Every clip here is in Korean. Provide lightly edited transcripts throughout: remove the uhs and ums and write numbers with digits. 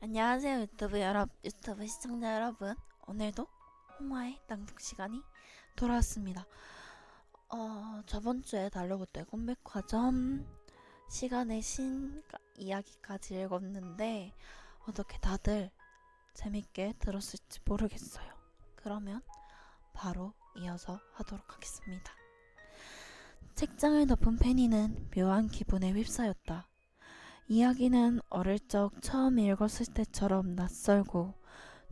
안녕하세요 유튜브 시청자 여러분. 오늘도 홍마의 낭독 시간이 돌아왔습니다. 저번주에 달러굿대 컴백화점 시간의 신 이야기까지 읽었는데 어떻게 다들 재밌게 들었을지 모르겠어요. 그러면 바로 이어서 하도록 하겠습니다. 책장을 덮은 페니는 묘한 기분에 휩싸였다. 이야기는 어릴 적 처음 읽었을 때처럼 낯설고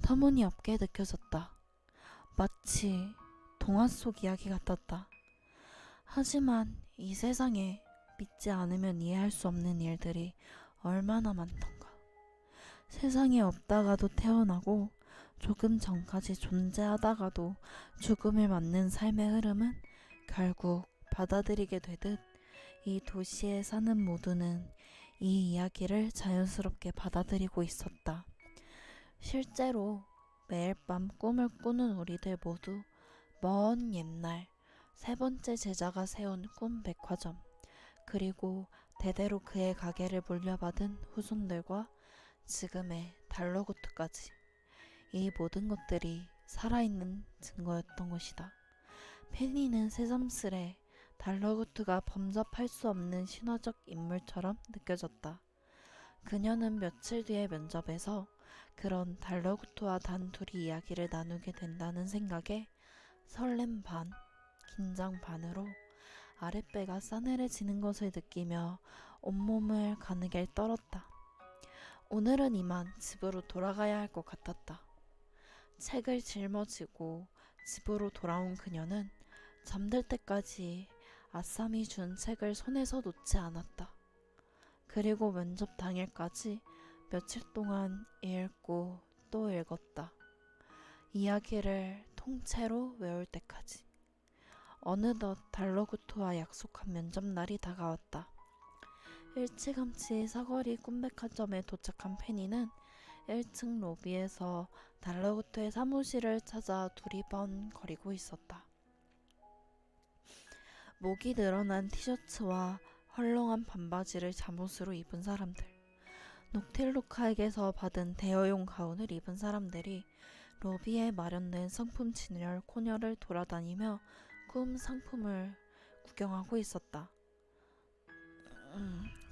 터무니없게 느껴졌다. 마치 동화 속 이야기 같았다. 하지만 이 세상에 믿지 않으면 이해할 수 없는 일들이 얼마나 많던가. 세상에 없다가도 태어나고 조금 전까지 존재하다가도 죽음을 맞는 삶의 흐름은 결국 받아들이게 되듯 이 도시에 사는 모두는 이 이야기를 자연스럽게 받아들이고 있었다. 실제로 매일 밤 꿈을 꾸는 우리들 모두 먼 옛날 세 번째 제자가 세운 꿈 백화점, 그리고 대대로 그의 가게를 물려받은 후손들과 지금의 달러구트까지, 이 모든 것들이 살아있는 증거였던 것이다. 페니는 새삼스레 달러구트가 범접할 수 없는 신화적 인물처럼 느껴졌다. 그녀는 며칠 뒤의 면접에서 그런 달러구트와 단둘이 이야기를 나누게 된다는 생각에 설렘 반, 긴장 반으로 아랫배가 싸늘해지는 것을 느끼며 온몸을 가늘게 떨었다. 오늘은 이만 집으로 돌아가야 할 것 같았다. 책을 짊어지고 집으로 돌아온 그녀는 잠들 때까지 아쌈이 준 책을 손에서 놓지 않았다. 그리고 면접 당일까지 며칠 동안 읽고 또 읽었다. 이야기를 통째로 외울 때까지. 어느덧 달러구트와 약속한 면접날이 다가왔다. 일찌감치 사거리 꿈백화점에 도착한 페니는 1층 로비에서 달러구트의 사무실을 찾아 두리번거리고 있었다. 목이 늘어난 티셔츠와 헐렁한 반바지를 잠옷으로 입은 사람들, 녹틸루카에게서 받은 대여용 가운을 입은 사람들이 로비에 마련된 상품 진열 코너를 돌아다니며 꿈 상품을 구경하고 있었다.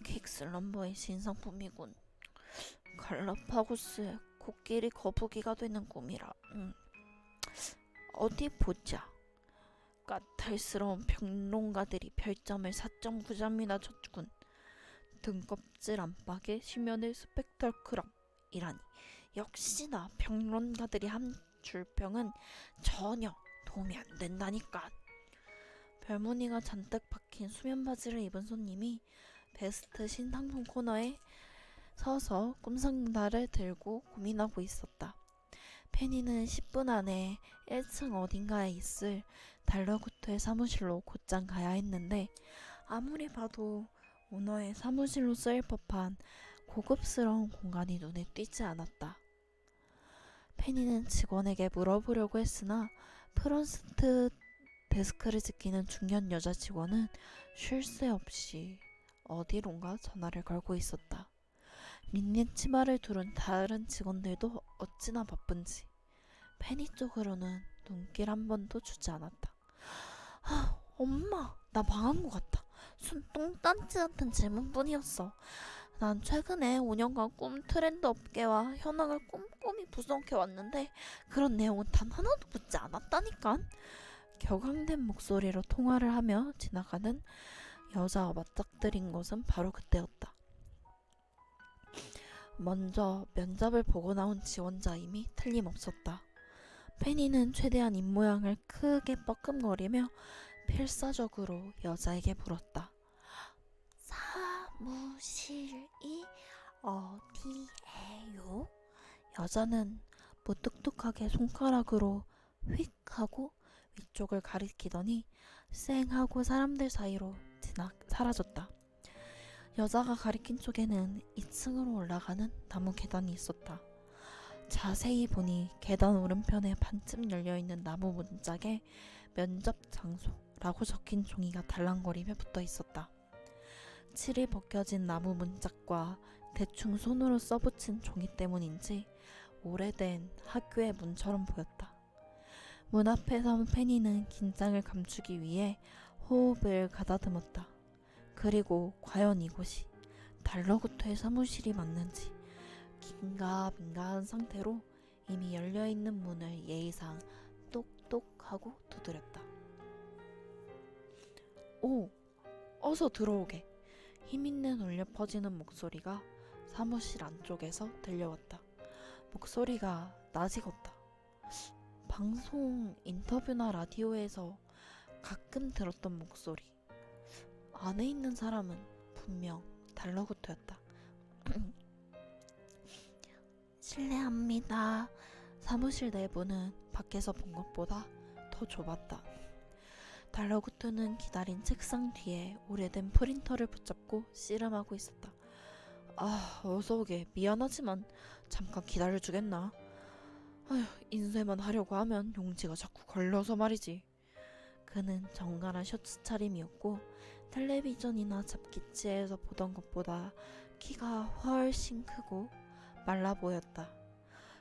킥슬럼버의 신상품이군. 갈라파고스의 코끼리 거북이가 되는 꿈이라. 어디 보자. 까탈스러운 평론가들이 별점을 4.9점이나 줬군. 등껍질 안팎의 심연의 스펙터클럽이라니. 역시나 평론가들이 한 줄평은 전혀 도움이 안 된다니까. 별무늬가 잔뜩 박힌 수면 바지를 입은 손님이 베스트 신상품 코너에 서서 꿈상자를 들고 고민하고 있었다. 페니는 10분 안에 1층 어딘가에 있을 달러구트의 사무실로 곧장 가야 했는데 아무리 봐도 오너의 사무실로 쓰일 법한 고급스러운 공간이 눈에 띄지 않았다. 페니는 직원에게 물어보려고 했으나 프런트 데스크를 지키는 중년 여자 직원은 쉴 새 없이 어디론가 전화를 걸고 있었다. 린넨 치마를 두른 다른 직원들도 어찌나 바쁜지 페니 쪽으로는 눈길 한 번도 주지 않았다. 엄마, 나 망한 것 같아. 순 똥딴지 같은 질문뿐이었어. 난 최근에 5년간 꿈 트렌드 업계와 현황을 꼼꼼히 분석해 왔는데 그런 내용은 단 하나도 묻지 않았다니까. 격앙된 목소리로 통화를 하며 지나가는 여자와 맞닥뜨린 것은 바로 그때였다. 먼저 면접을 보고 나온 지원자임이 틀림없었다. 페니는 최대한 입모양을 크게 뻐끔거리며 필사적으로 여자에게 물었다. 사무실이 어디에요? 여자는 무뚝뚝하게 손가락으로 휙 하고 위쪽을 가리키더니 쌩 하고 사람들 사이로 사라졌다. 여자가 가리킨 쪽에는 2층으로 올라가는 나무 계단이 있었다. 자세히 보니 계단 오른편에 반쯤 열려있는 나무 문짝에 면접 장소라고 적힌 종이가 달랑거리며 붙어 있었다. 칠이 벗겨진 나무 문짝과 대충 손으로 써붙인 종이 때문인지 오래된 학교의 문처럼 보였다. 문 앞에 선 페니는 긴장을 감추기 위해 호흡을 가다듬었다. 그리고 과연 이곳이 달러구토의 사무실이 맞는지 긴가민가한 상태로 이미 열려있는 문을 예의상 똑똑하고 두드렸다. 오! 어서 들어오게! 힘있는 울려 퍼지는 목소리가 사무실 안쪽에서 들려왔다. 목소리가 낯익었다. 방송, 인터뷰나 라디오에서 가끔 들었던 목소리. 안에 있는 사람은 분명 달러구토였다. 실례합니다. 사무실 내부는 밖에서 본 것보다 더 좁았다. 달러구토는 기다린 책상 뒤에 오래된 프린터를 붙잡고 씨름하고 있었다. 어서 오게. 미안하지만 잠깐 기다려주겠나? 인쇄만 하려고 하면 용지가 자꾸 걸려서 말이지. 그는 정갈한 셔츠 차림이었고 텔레비전이나 잡기지에서 보던 것보다 키가 훨씬 크고 말라 보였다.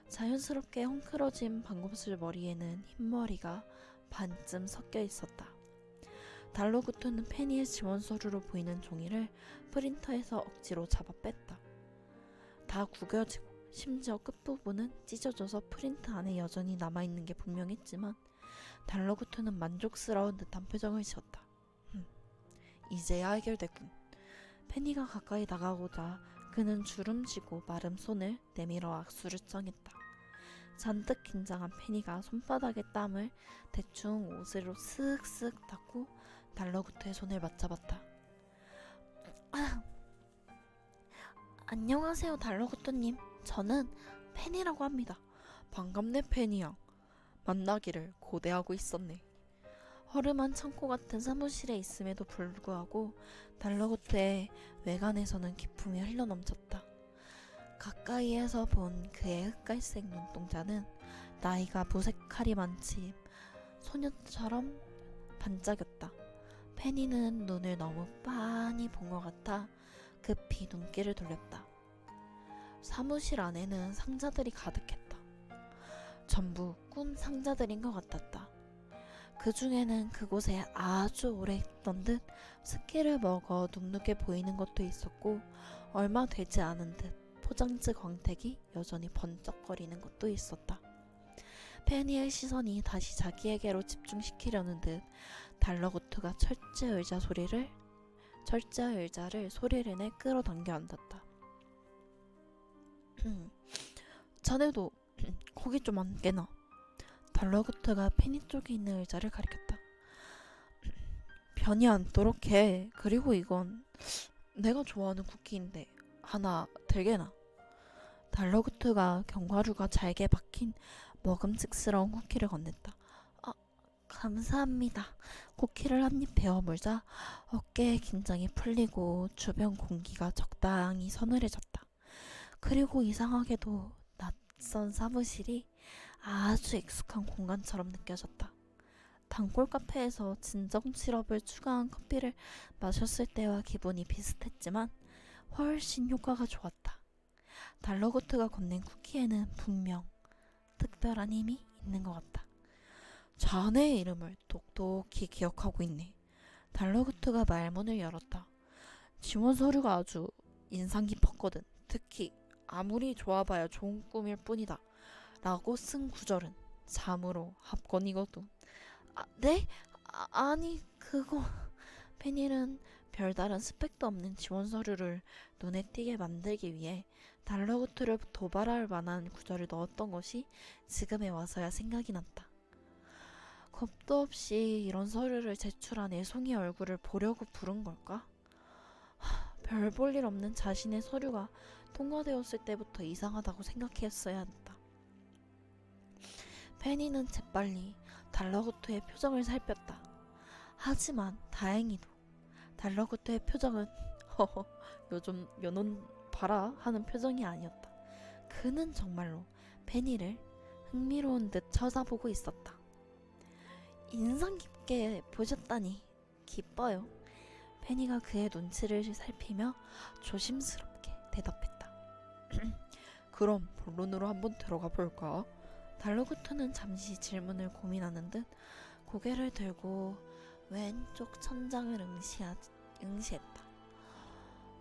자연스럽게 헝클어진 반곱슬 머리에는 흰머리가 반쯤 섞여 있었다. 달러구토는 페니의 지원 서류로 보이는 종이를 프린터에서 억지로 잡아 뺐다. 다 구겨지고 심지어 끝부분은 찢어져서 프린트 안에 여전히 남아있는 게 분명했지만 달러구토는 만족스러운 듯한 표정을 지었다. 이제야 해결됐군. 페니가 가까이 나가고자 그는 주름지고 마른 손을 내밀어 악수를 청했다. 잔뜩 긴장한 페니가 손바닥의 땀을 대충 옷으로 쓱쓱 닦고 달러구토의 손을 맞잡았다. 안녕하세요, 달러구토님. 저는 페니라고 합니다. 반갑네, 페니야. 만나기를 고대하고 있었네. 허름한 창고 같은 사무실에 있음에도 불구하고 달러구토의 외관에서는 기품이 흘러넘쳤다. 가까이에서 본 그의 흑갈색 눈동자는 나이가 무색하리 많지 소녀처럼 반짝였다. 페니는 눈을 너무 빤히 본 것 같아 급히 눈길을 돌렸다. 사무실 안에는 상자들이 가득했다. 전부 꿈 상자들인 것 같았다. 그 중에는 그곳에 아주 오래 있던 듯 스키를 먹어 눅눅해 보이는 것도 있었고 얼마 되지 않은 듯 포장지 광택이 여전히 번쩍거리는 것도 있었다. 페니의 시선이 다시 자기에게로 집중시키려는 듯 달러구토가 철제 의자를 소리를 내 끌어당겨 앉았다. 자네도 거기 좀 앉게나. 달러구토가 페니 쪽에 있는 의자를 가리켰다. 변이 않도록 해. 그리고 이건 내가 좋아하는 쿠키인데 하나 들게나. 달러구토가 견과류가 잘게 박힌 먹음직스러운 쿠키를 건넸다. 감사합니다. 쿠키를 한 입 베어 물자 어깨의 긴장이 풀리고 주변 공기가 적당히 서늘해졌다. 그리고 이상하게도 낯선 사무실이 아주 익숙한 공간처럼 느껴졌다. 단골 카페에서 진정 시럽을 추가한 커피를 마셨을 때와 기분이 비슷했지만 훨씬 효과가 좋았다. 달러구토가 건넨 쿠키에는 분명 특별한 힘이 있는 것 같다. 자네의 이름을 똑똑히 기억하고 있네. 달러구토가 말문을 열었다. 지원 서류가 아주 인상 깊었거든. 특히 아무리 좋아봐야 좋은 꿈일 뿐이다 라고 쓴 구절은 참으로 합권이거든. 네? 아니 그거... 페니는 별다른 스펙도 없는 지원 서류를 눈에 띄게 만들기 위해 달러구토를 도발할 만한 구절을 넣었던 것이 지금에 와서야 생각이 났다. 겁도 없이 이런 서류를 제출한 애송이 얼굴을 보려고 부른 걸까? 별 볼 일 없는 자신의 서류가 통과되었을 때부터 이상하다고 생각했어야 했다. 페니는 재빨리 달러구토의 표정을 살폈다. 하지만 다행히도 달러구토의 표정은 허허 요즘 요놈 봐라 하는 표정이 아니었다. 그는 정말로 페니를 흥미로운 듯 쳐다보고 있었다. 인상 깊게 보셨다니 기뻐요. 페니가 그의 눈치를 살피며 조심스럽게 대답했다. 그럼 본론으로 한번 들어가 볼까? 달러구트는 잠시 질문을 고민하는 듯 고개를 들고 왼쪽 천장을 응시했다.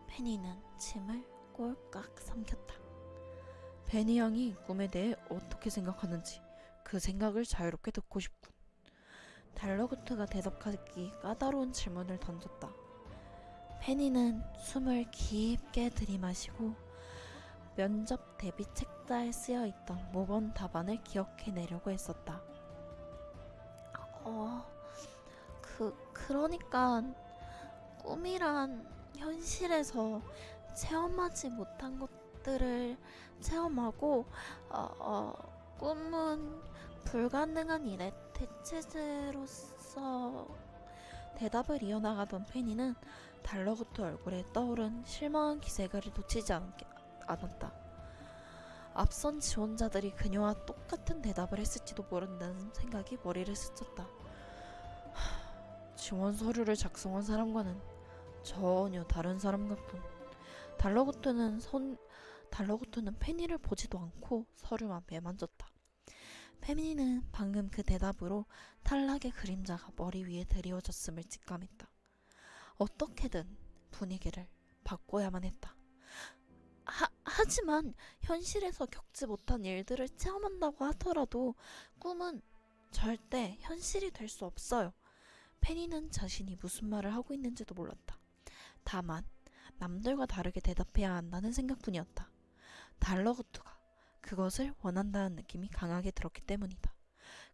페니는 침을 꼴깍 삼켰다. 베니 양이 꿈에 대해 어떻게 생각하는지 그 생각을 자유롭게 듣고 싶군. 달러구트가 대답하기 까다로운 질문을 던졌다. 페니는 숨을 깊게 들이마시고 면접 대비 책자에 쓰여있던 모범 답안을 기억해내려고 했었다. 그러니까 꿈이란 현실에서 체험하지 못한 것들을 체험하고 꿈은 불가능한 일의 대체제로서 대답을 이어나가던 페니는 달러구트 얼굴에 떠오른 실망한 기색을 놓치지 않았다. 앞선 지원자들이 그녀와 똑같은 대답을 했을지도 모른다는 생각이 머리를 스쳤다. 지원 서류를 작성한 사람과는 전혀 다른 사람 같군. 달러구트는 페니를 보지도 않고 서류만 매만졌다. 페니는 방금 그 대답으로 탈락의 그림자가 머리 위에 드리워졌음을 직감했다. 어떻게든 분위기를 바꿔야만 했다. 하지만 현실에서 겪지 못한 일들을 체험한다고 하더라도 꿈은 절대 현실이 될 수 없어요. 페니는 자신이 무슨 말을 하고 있는지도 몰랐다. 다만 남들과 다르게 대답해야 한다는 생각뿐이었다. 달러구트가 그것을 원한다는 느낌이 강하게 들었기 때문이다.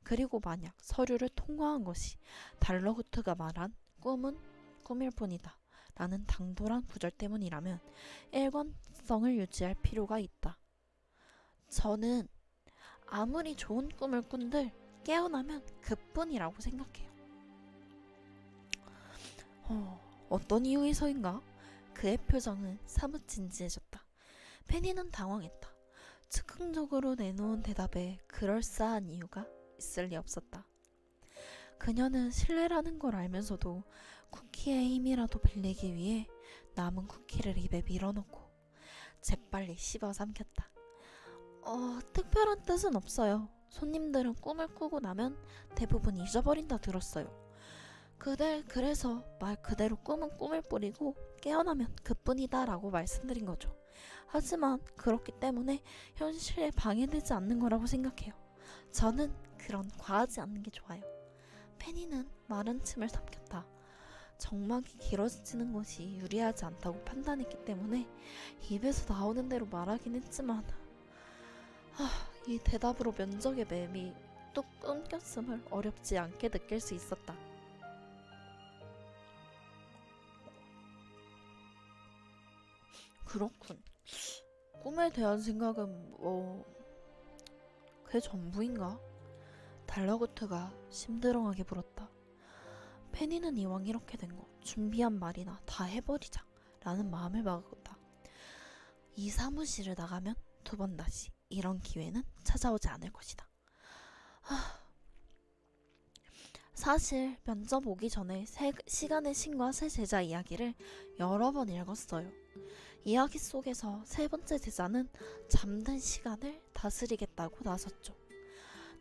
그리고 만약 서류를 통과한 것이 달러구트가 말한 꿈은 꿈일 뿐이다 라는 당돌한 구절 때문이라면 일관성을 유지할 필요가 있다. 저는 아무리 좋은 꿈을 꾼들 깨어나면 그뿐이라고 생각해요. 어떤 이유에서인가? 그의 표정은 사뭇 진지해졌다. 페니는 당황했다. 즉흥적으로 내놓은 대답에 그럴싸한 이유가 있을 리 없었다. 그녀는 실례라는 걸 알면서도 쿠키의 힘이라도 빌리기 위해 남은 쿠키를 입에 밀어넣고 재빨리 씹어 삼켰다. 특별한 뜻은 없어요. 손님들은 꿈을 꾸고 나면 대부분 잊어버린다 들었어요. 그래서 말 그대로 꿈은 꿈을 뿌리고 깨어나면 그뿐이다 라고 말씀드린 거죠. 하지만 그렇기 때문에 현실에 방해되지 않는 거라고 생각해요. 저는 그런 과하지 않는 게 좋아요. 페니는 마른 침을 삼켰다. 정막이 길어지는 것이 유리하지 않다고 판단했기 때문에 입에서 나오는 대로 말하긴 했지만 이 대답으로 면적의 맴이 뚝 끊겼음을 어렵지 않게 느낄 수 있었다. 그렇군. 꿈에 대한 생각은 그게 전부인가? 달러구트가 심드렁하게 물었다. 페니는 이왕 이렇게 된 거 준비한 말이나 다 해버리자 라는 마음을 먹었다. 이 사무실을 나가면 두 번 다시 이런 기회는 찾아오지 않을 것이다. 사실 면접 오기 전에 시간의 신과 새 제자 이야기를 여러 번 읽었어요. 이야기 속에서 세 번째 제자는 잠든 시간을 다스리겠다고 나섰죠.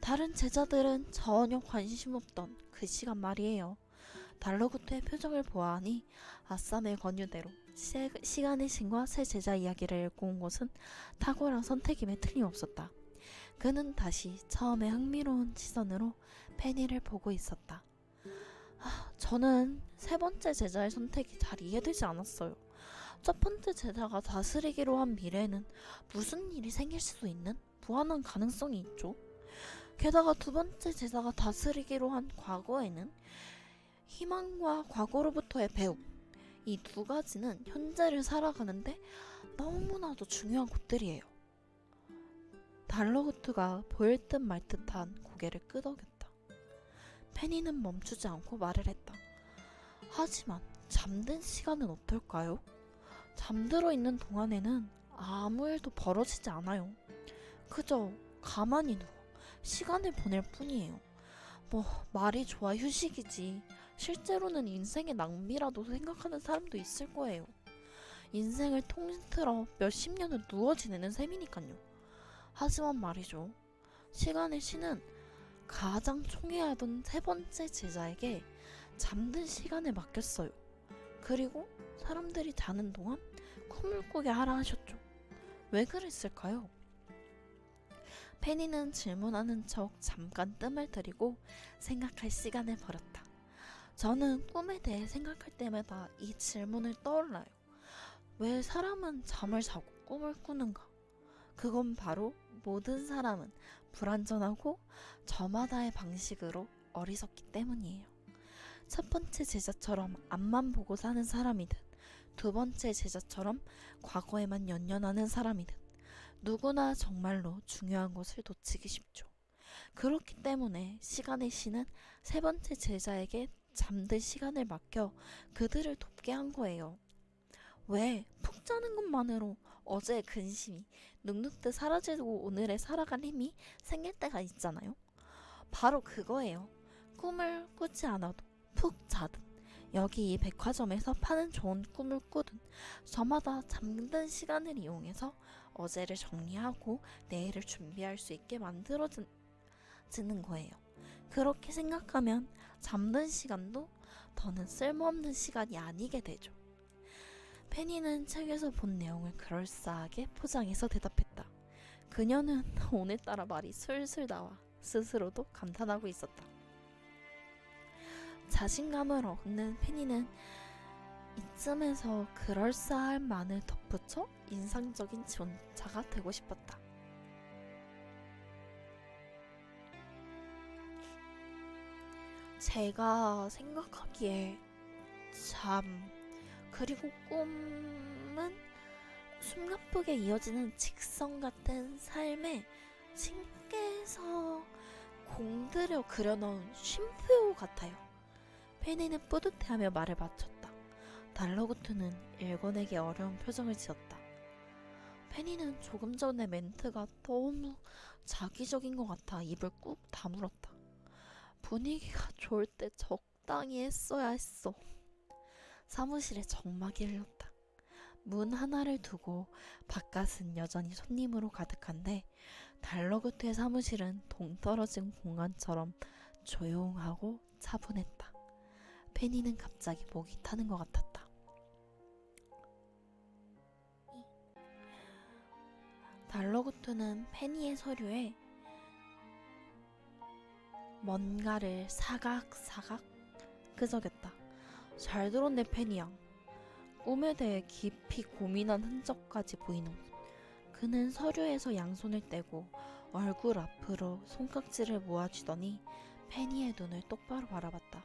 다른 제자들은 전혀 관심 없던 그 시간 말이에요. 달러구트의 표정을 보아하니 아쌈의 권유대로 시간의 신과 새 제자 이야기를 읽고 온 것은 탁월한 선택임에 틀림없었다. 그는 다시 처음에 흥미로운 시선으로 페니를 보고 있었다. 저는 세 번째 제자의 선택이 잘 이해되지 않았어요. 첫 번째 제자가 다스리기로 한 미래에는 무슨 일이 생길 수도 있는 무한한 가능성이 있죠. 게다가 두 번째 제자가 다스리기로 한 과거에는 희망과 과거로부터의 배움, 이 두 가지는 현재를 살아가는데 너무나도 중요한 것들이에요. 달러구트가 보일 듯 말 듯한 고개를 끄덕였다. 페니는 멈추지 않고 말을 했다. 하지만 잠든 시간은 어떨까요? 잠들어 있는 동안에는 아무 일도 벌어지지 않아요. 그저 가만히 누워 시간을 보낼 뿐이에요. 말이 좋아 휴식이지 실제로는 인생의 낭비라도 생각하는 사람도 있을 거예요. 인생을 통틀어 몇십 년을 누워 지내는 셈이니까요. 하지만 말이죠. 시간의 신은 가장 총애하던 세 번째 제자에게 잠든 시간을 맡겼어요. 그리고 사람들이 자는 동안 꿈을 꾸게 하라 하셨죠. 왜 그랬을까요? 페니는 질문하는 척 잠깐 뜸을 들이고 생각할 시간을 벌였다. 저는 꿈에 대해 생각할 때마다 이 질문을 떠올라요. 왜 사람은 잠을 자고 꿈을 꾸는가? 그건 바로 모든 사람은 불완전하고 저마다의 방식으로 어리석기 때문이에요. 첫 번째 제자처럼 앞만 보고 사는 사람이든 두 번째 제자처럼 과거에만 연연하는 사람이든 누구나 정말로 중요한 것을 놓치기 쉽죠. 그렇기 때문에 시간의 신은 세 번째 제자에게 잠들 시간을 맡겨 그들을 돕게 한 거예요. 왜? 푹 자는 것만으로 어제의 근심이 눅눅듯 사라지고 오늘의 살아갈 힘이 생길 때가 있잖아요. 바로 그거예요. 꿈을 꾸지 않아도 푹 자든 여기 이 백화점에서 파는 좋은 꿈을 꾸든 저마다 잠든 시간을 이용해서 어제를 정리하고 내일을 준비할 수 있게 만들어지는 거예요. 그렇게 생각하면 잠든 시간도 더는 쓸모없는 시간이 아니게 되죠. 페니는 책에서 본 내용을 그럴싸하게 포장해서 대답했다. 그녀는 오늘따라 말이 술술 나와 스스로도 감탄하고 있었다. 자신감을 얻는 페니는 이쯤에서 그럴싸할만을 덧붙여 인상적인 존자가 되고 싶었다. 제가 생각하기에 잠 그리고 꿈은 숨가쁘게 이어지는 직선 같은 삶에 신께서 공들여 그려놓은 쉼표 같아요. 페니는 뿌듯해하며 말을 마쳤다. 달러구트는 일궈내기 어려운 표정을 지었다. 페니는 조금 전에 멘트가 너무 자기적인 것 같아 입을 꾹 다물었다. 분위기가 좋을 때 적당히 했어야 했어. 사무실에 적막이 흘렀다. 문 하나를 두고 바깥은 여전히 손님으로 가득한데 달러구트의 사무실은 동떨어진 공간처럼 조용하고 차분했다. 페니는 갑자기 목이 타는 것 같았다. 달러구트는 페니의 서류에 뭔가를 사각사각 끄적였다. 잘 들었네 페니야. 꿈에 대해 깊이 고민한 흔적까지 보이는. 그는 서류에서 양손을 떼고 얼굴 앞으로 손깍지를 모아주더니 페니의 눈을 똑바로 바라봤다.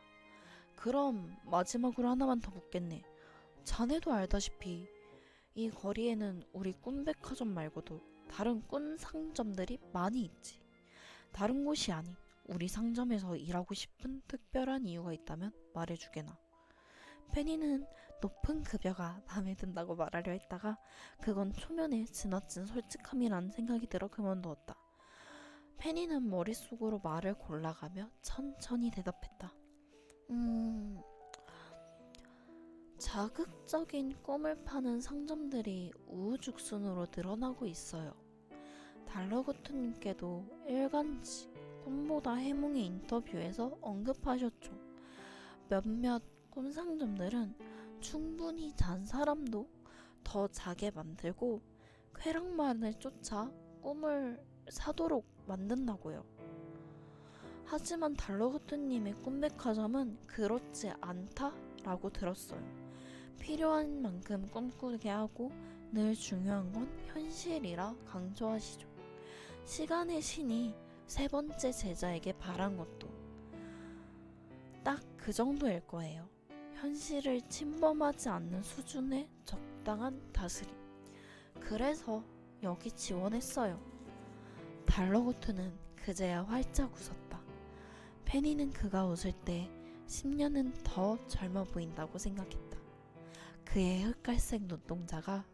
그럼 마지막으로 하나만 더 묻겠네. 자네도 알다시피 이 거리에는 우리 꿈백화점 말고도 다른 꿈 상점들이 많이 있지. 다른 곳이 아닌 우리 상점에서 일하고 싶은 특별한 이유가 있다면 말해주게나. 페니는 높은 급여가 마음에 든다고 말하려 했다가 그건 초면에 지나친 솔직함이라는 생각이 들어 그만두었다. 페니는 머릿속으로 말을 골라가며 천천히 대답했다. 자극적인 꿈을 파는 상점들이 우후죽순으로 늘어나고 있어요. 달러구트님께도 일간지 꿈보다 해몽의 인터뷰에서 언급하셨죠. 몇몇 꿈상점들은 충분히 잔 사람도 더 자게 만들고 쾌락만을 쫓아 꿈을 사도록 만든다고요. 하지만 달러구트님의 꿈백화점은 그렇지 않다라고 들었어요. 필요한 만큼 꿈꾸게 하고 늘 중요한 건 현실이라 강조하시죠. 시간의 신이 세 번째 제자에게 바란 것도 딱 그 정도일 거예요. 현실을 침범하지 않는 수준의 적당한 다스림. 그래서 여기 지원했어요. 달러구트는 그제야 활짝 웃었다. 페니는 그가 웃을 때 10년은 더 젊어 보인다고 생각했다. 그의 흑갈색 눈동자가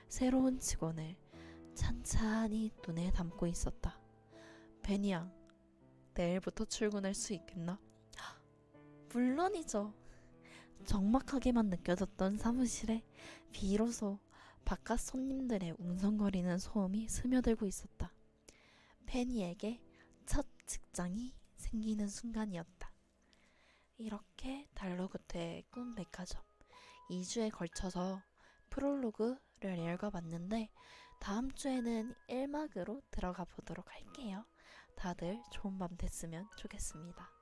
새로운 직원을 찬찬히 눈에 담고 있었다. 베니야, 내일부터 출근할 수 있겠나? 물론이죠. 적막하게만 느껴졌던 사무실에 비로소 바깥 손님들의 웅성거리는 소음이 스며들고 있었다. 페니에게 첫 직장이 생기는 순간이었다. 이렇게 달로그트의 꿈 백화점 2주에 걸쳐서 프롤로그를 읽어봤는데 다음 주에는 1막으로 들어가 보도록 할게요. 다들 좋은 밤 됐으면 좋겠습니다.